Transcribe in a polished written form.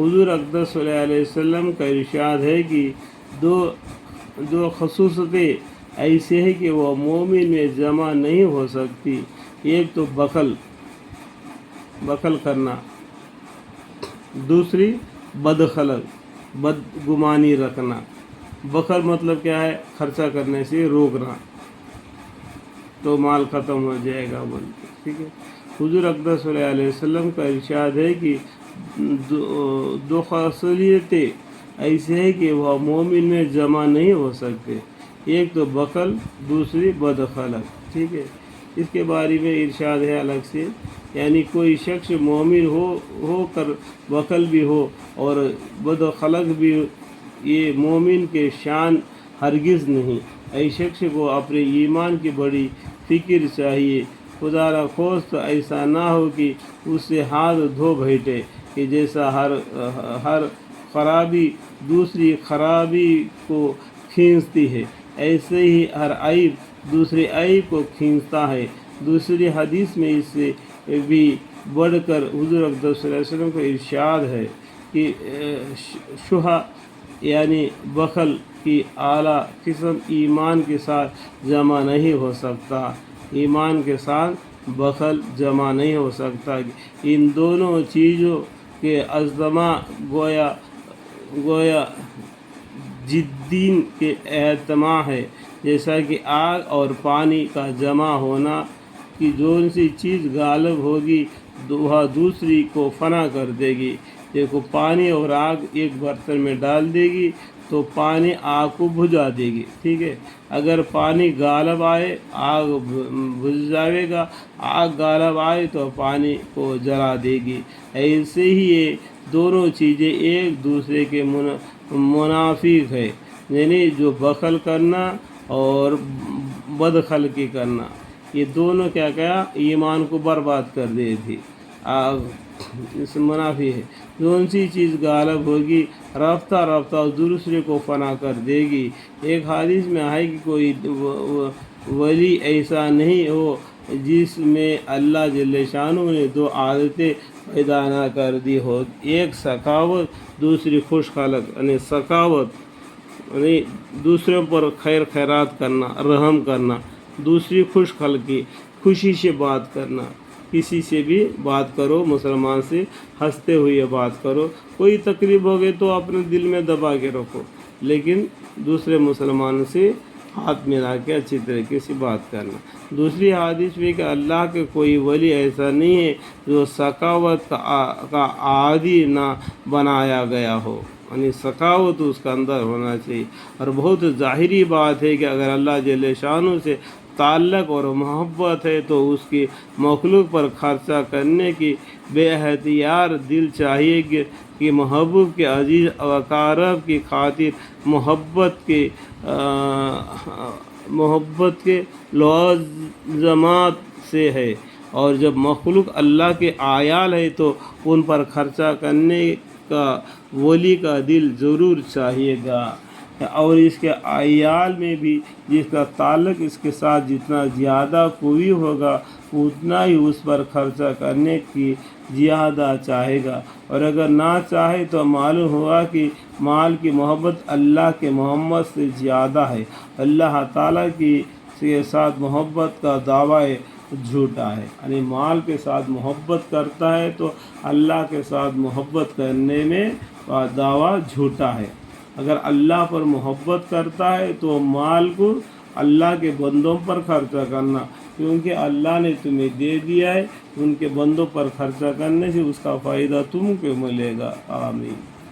حضور اقدس صلی اللہ علیہ وسلم کا ارشاد ہے کہ دو خصوصیتیں ایسے ہیں کہ وہ مومن میں جمع نہیں ہو سکتی. ایک تو بخل کرنا، دوسری بدخلق بدگمانی رکھنا. بخل مطلب کیا ہے؟ خرچہ کرنے سے روکنا، تو مال ختم ہو جائے گا بولتے. ٹھیک ہے. حضور اقدس صلی اللہ علیہ وسلم کا ارشاد ہے کہ دو خصوصیتیں ایسے ہیں کہ وہ مومن میں جمع نہیں ہو سکتے. ایک تو بخل، دوسری بدخلق. ٹھیک ہے. اس کے بارے میں ارشاد ہے الگ سے، یعنی کوئی شخص مومن ہو کر بخل بھی ہو اور بدخلق بھی، یہ مومن کے شان ہرگز نہیں. ایسے شخص کو اپنے ایمان کی بڑی فکر چاہیے. خدا را خواست ایسا نہ ہو کہ اس سے ہاتھ دھو بیٹھے کہ جیسا ہر خرابی دوسری خرابی کو کھینچتی ہے، ایسے ہی ہر عیب دوسری عیب کو کھینچتا ہے. دوسری حدیث میں اس سے بھی بڑھ کر حضور اقدس صلی اللہ علیہ وسلم کا ارشاد ہے کہ شح یعنی بخل کی اعلیٰ قسم ایمان کے ساتھ جمع نہیں ہو سکتا. ایمان کے ساتھ بخل جمع نہیں ہو سکتا. ان دونوں چیزوں کے اجتماع گویا جدین کے اجتماع ہے. جیسا کہ آگ اور پانی کا جمع ہونا، کہ جون سی چیز غالب ہوگی وہ دوسری کو فنا کر دے گی. دیکھو، پانی اور آگ ایک برتن میں ڈال دے گی تو پانی آگ کو بجھا دے گی. ٹھیک ہے. اگر پانی غالب آئے آگ بجھ جائے گا، آگ غالب آئے تو پانی کو جلا دے گی. ایسے ہی یہ دونوں چیزیں ایک دوسرے کے منافق ہے، یعنی جو بخل کرنا اور بدخلقی کرنا، یہ دونوں کیا ایمان کو برباد کر دی تھی. اس منافی ہے. جون سی چیز غالب ہوگی رفتہ رفتہ دوسرے کو فنا کر دے گی. ایک حدیث میں ہے کہ کوئی ولی ایسا نہیں ہو جس میں اللہ جل شانہ نے دو عادتیں پیدا نہ کر دی ہو. ایک سخاوت، دوسری خوش خلق. یعنی سخاوت یعنی دوسروں پر خیر خیرات کرنا، رحم کرنا. دوسری خوش خلقی، خوشی سے بات کرنا. کسی سے بھی بات کرو، مسلمان سے ہنستے ہوئے بات کرو. کوئی تکلیف ہو گئی تو اپنے دل میں دبا کے رکھو، لیکن دوسرے مسلمان سے ہاتھ ملا کے اچھی طریقے سے بات کرنا. دوسری حدیث میں کہ اللہ کے کوئی ولی ایسا نہیں ہے جو سخاوت کا عادی نہ بنایا گیا ہو. یعنی سخاوت اس کا اندر ہونا چاہیے. اور بہت ظاہری بات ہے کہ اگر اللہ جل شانہ سے تعلق اور محبت ہے تو اس کی مخلوق پر خرچہ کرنے کی بے اختیار دل چاہیے کہ محبوب کے عزیز و اقارب کی خاطر محبت کے لوازمات سے ہے. اور جب مخلوق اللہ کے عیال ہے تو ان پر خرچہ کرنے کا ولی کا دل ضرور چاہیے گا. اور اس کے عیال میں بھی جس کا تعلق اس کے ساتھ جتنا زیادہ قوی ہوگا اتنا ہی اس پر خرچہ کرنے کی زیادہ چاہے گا. اور اگر نہ چاہے تو معلوم ہوا کہ مال کی محبت اللہ کے محمد سے زیادہ ہے. اللہ تعالیٰ کے ساتھ محبت کا دعویٰ جھوٹا ہے. یعنی مال کے ساتھ محبت کرتا ہے تو اللہ کے ساتھ محبت کرنے میں دعویٰ جھوٹا ہے. اگر اللہ پر محبت کرتا ہے تو مال کو اللہ کے بندوں پر خرچہ کرنا، کیونکہ اللہ نے تمہیں دے دیا ہے. ان کے بندوں پر خرچہ کرنے سے اس کا فائدہ تم کو ملے گا. آمین.